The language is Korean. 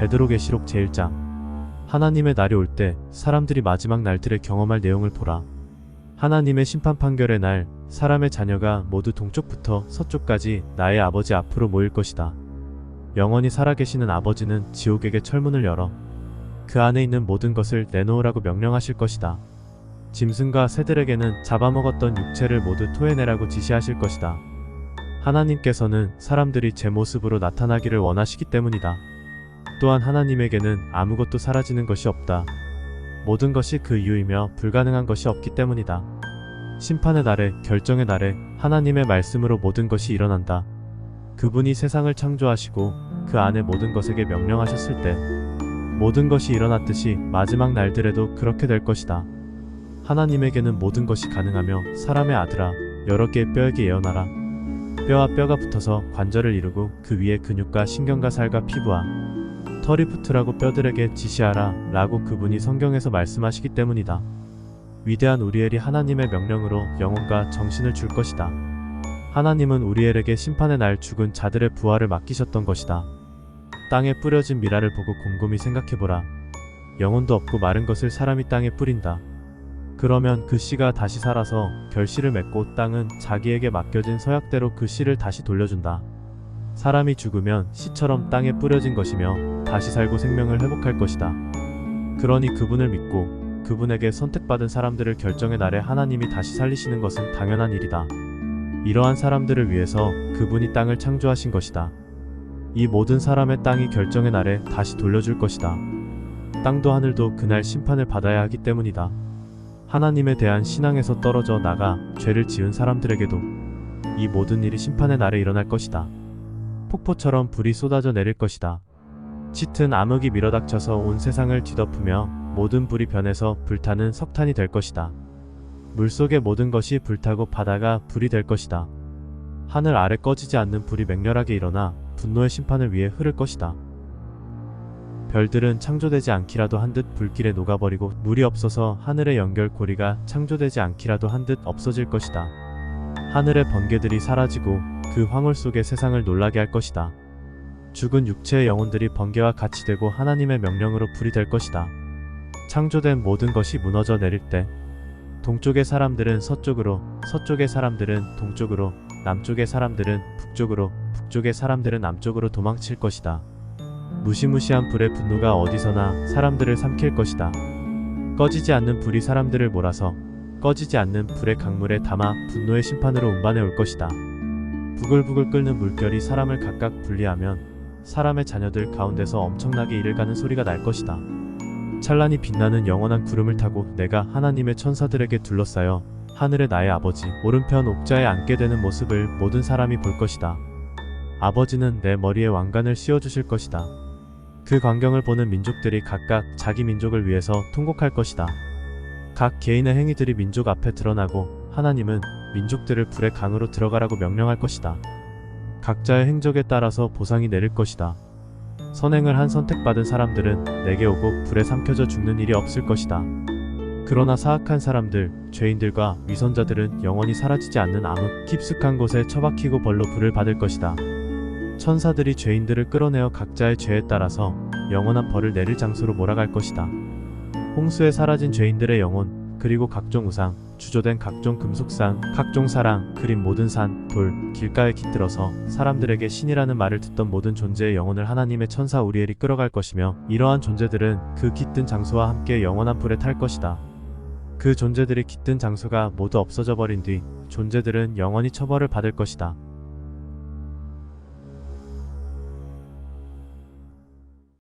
베드로계시록 제1장. 하나님의 날이 올 때 사람들이 마지막 날들에 경험할 내용을 보라. 하나님의 심판 판결의 날, 사람의 자녀가 모두 동쪽부터 서쪽까지 나의 아버지 앞으로 모일 것이다. 영원히 살아계시는 아버지는 지옥에게 철문을 열어 그 안에 있는 모든 것을 내놓으라고 명령하실 것이다. 짐승과 새들에게는 잡아먹었던 육체를 모두 토해내라고 지시하실 것이다. 하나님께서는 사람들이 제 모습으로 나타나기를 원하시기 때문이다. 또한 하나님에게는 아무것도 사라지는 것이 없다. 모든 것이 그 이유이며 불가능한 것이 없기 때문이다. 심판의 날에, 결정의 날에 하나님의 말씀으로 모든 것이 일어난다. 그분이 세상을 창조하시고 그 안에 모든 것에게 명령하셨을 때 모든 것이 일어났듯이 마지막 날들에도 그렇게 될 것이다. 하나님에게는 모든 것이 가능하며 사람의 아들아, 여러 개의 뼈에게 예언하라. 뼈와 뼈가 붙어서 관절을 이루고 그 위에 근육과 신경과 살과 피부와 털이 붙으라고 뼈들에게 지시하라 라고 그분이 성경에서 말씀하시기 때문이다. 위대한 우리엘이 하나님의 명령으로 영혼과 정신을 줄 것이다. 하나님은 우리엘에게 심판의 날 죽은 자들의 부활을 맡기셨던 것이다. 땅에 뿌려진 미라를 보고 곰곰이 생각해보라. 영혼도 없고 마른 것을 사람이 땅에 뿌린다. 그러면 그 씨가 다시 살아서 결실을 맺고 땅은 자기에게 맡겨진 서약대로 그 씨를 다시 돌려준다. 사람이 죽으면 씨처럼 땅에 뿌려진 것이며 다시 살고 생명을 회복할 것이다. 그러니 그분을 믿고 그분에게 선택받은 사람들을 결정의 날에 하나님이 다시 살리시는 것은 당연한 일이다. 이러한 사람들을 위해서 그분이 땅을 창조하신 것이다. 이 모든 사람의 땅이 결정의 날에 다시 돌려줄 것이다. 땅도 하늘도 그날 심판을 받아야 하기 때문이다. 하나님에 대한 신앙에서 떨어져 나가 죄를 지은 사람들에게도 이 모든 일이 심판의 날에 일어날 것이다. 폭포처럼 불이 쏟아져 내릴 것이다. 짙은 암흑이 밀어닥쳐서 온 세상을 뒤덮으며 모든 불이 변해서 불타는 석탄이 될 것이다. 물속의 모든 것이 불타고 바다가 불이 될 것이다. 하늘 아래 꺼지지 않는 불이 맹렬하게 일어나 분노의 심판을 위해 흐를 것이다. 별들은 창조되지 않기라도 한 듯 불길에 녹아버리고 물이 없어서 하늘의 연결고리가 창조되지 않기라도 한 듯 없어질 것이다. 하늘의 번개들이 사라지고 그 황홀 속의 세상을 놀라게 할 것이다. 죽은 육체의 영혼들이 번개와 같이 되고 하나님의 명령으로 불이 될 것이다. 창조된 모든 것이 무너져 내릴 때 동쪽의 사람들은 서쪽으로, 서쪽의 사람들은 동쪽으로, 남쪽의 사람들은 북쪽으로, 북쪽의 사람들은 남쪽으로 도망칠 것이다. 무시무시한 불의 분노가 어디서나 사람들을 삼킬 것이다. 꺼지지 않는 불이 사람들을 몰아서 꺼지지 않는 불의 강물에 담아 분노의 심판으로 운반해 올 것이다. 부글부글 끓는 물결이 사람을 각각 분리하면 사람의 자녀들 가운데서 엄청나게 이를 가는 소리가 날 것이다. 찬란히 빛나는 영원한 구름을 타고 내가 하나님의 천사들에게 둘러싸여 하늘의 나의 아버지 오른편 옥좌에 앉게 되는 모습을 모든 사람이 볼 것이다. 아버지는 내 머리에 왕관을 씌워주실 것이다. 그 광경을 보는 민족들이 각각 자기 민족을 위해서 통곡할 것이다. 각 개인의 행위들이 민족 앞에 드러나고 하나님은 민족들을 불의 강으로 들어가라고 명령할 것이다. 각자의 행적에 따라서 보상이 내릴 것이다. 선행을 한 선택받은 사람들은 내게 오고 불에 삼켜져 죽는 일이 없을 것이다. 그러나 사악한 사람들, 죄인들과 위선자들은 영원히 사라지지 않는 암흑 깊숙한 곳에 처박히고 벌로 불을 받을 것이다. 천사들이 죄인들을 끌어내어 각자의 죄에 따라서 영원한 벌을 내릴 장소로 몰아갈 것이다. 홍수에 사라진 죄인들의 영혼, 그리고 각종 우상, 주조된 각종 금속상, 각종 사랑, 그린 모든 산, 돌, 길가에 깃들어서 사람들에게 신이라는 말을 듣던 모든 존재의 영혼을 하나님의 천사 우리엘이 끌어갈 것이며 이러한 존재들은 그 깃든 장소와 함께 영원한 불에 탈 것이다. 그 존재들이 깃든 장소가 모두 없어져 버린 뒤 존재들은 영원히 처벌을 받을 것이다.